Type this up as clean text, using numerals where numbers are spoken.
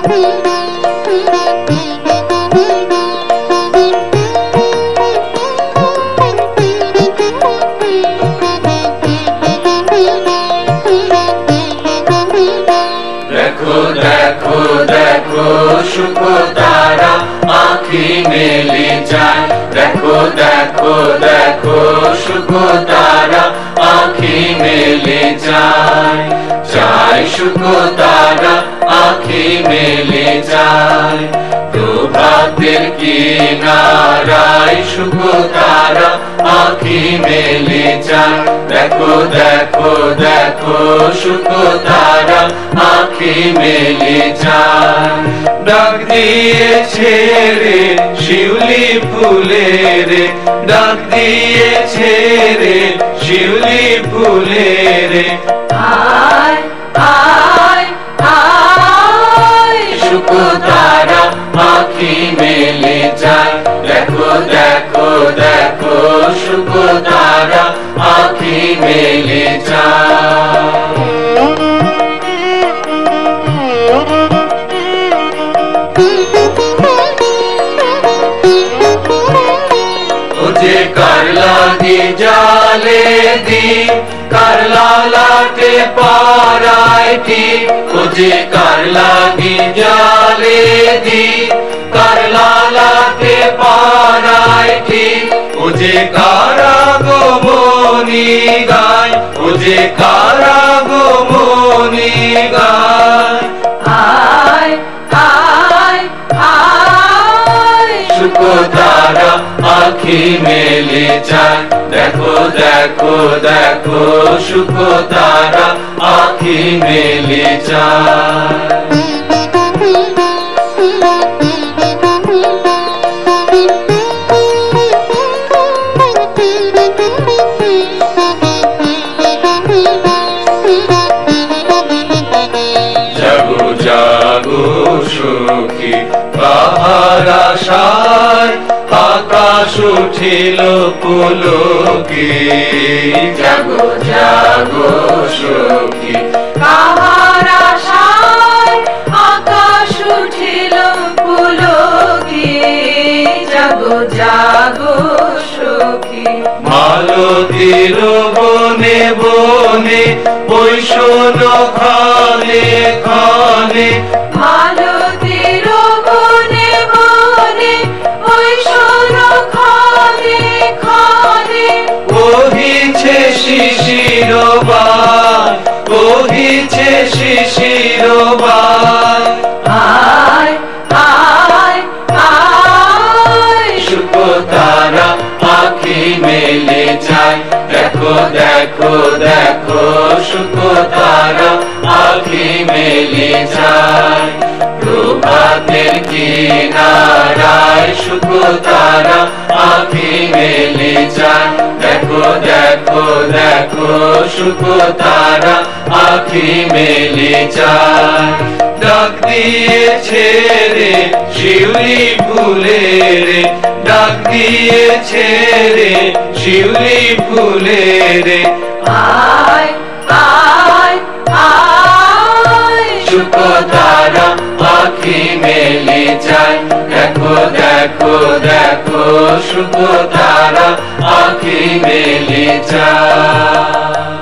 देखो देखो देखो शुकतारा आँखी मेली जाए। देखो देखो देखो शुकतारा आँखी मेली जाए। जाए शुकतारा आँखी मेली जाए। प्रभातेर किनाराय शुकतारा आँखी मेली जाए। देखो देखो देखो शुकतारा आँखी मेली जाए। डाक दिएছে रे শিউলি ফুলের, ডাক দিয়েছে রে শিউলি ফুলের। আয় আয় আয় শুকতারা আঁখি মেলে যায়। দেখো দেখো দেখো শুকতারা আঁখি মেলে যায়। যে কার লাগি জালে দি কার লালাটে পারাইটি। ও যে কার লাগি জালে দি কার লালাটে পারাইটি। ও যে কারা গোমনি গায়। ও যে কারা গোমনি গায়। আয় আয় আয় শুকতারা আঁখি মেলে যায়। দেখো দেখো দেখো শুকতারা আঁখি মেলে যায়। জাগো জাগো সখী কাহার আশায় আকাশ উঠিল পুলকে। জাগো জাগো সখী কাহার আশায় আকাশ উঠিল পুলকে। জাগো জাগো সখী মালতীর বনে বনে ওই শোনো খানে খানে। মালতীর বনে বনে ওই শোনো খানে খানে। কহিছে শিশির বাই কহিছে শিশির বাই। আয় আয় আয় শুকতারা আঁখি মেলে যায়। দেখো দেখো দেখো শুকতারা আঁখি মেলে যায়। প্রভাতের কিনারায় শুকতারা আঁখি মেলে যায়। দেখো দেখো দেখো শুকতারা আঁখি মেলে যায়। ডাক দিয়েছে রে শিউলি ফুলের, ডাক দিয়েছে রে শিউলি ফুলের। আয় আয় আয় শুকতারা আঁখি মেলে যায়। দেখো দেখো দেখো শুকতারা আঁখি মেলে যায়।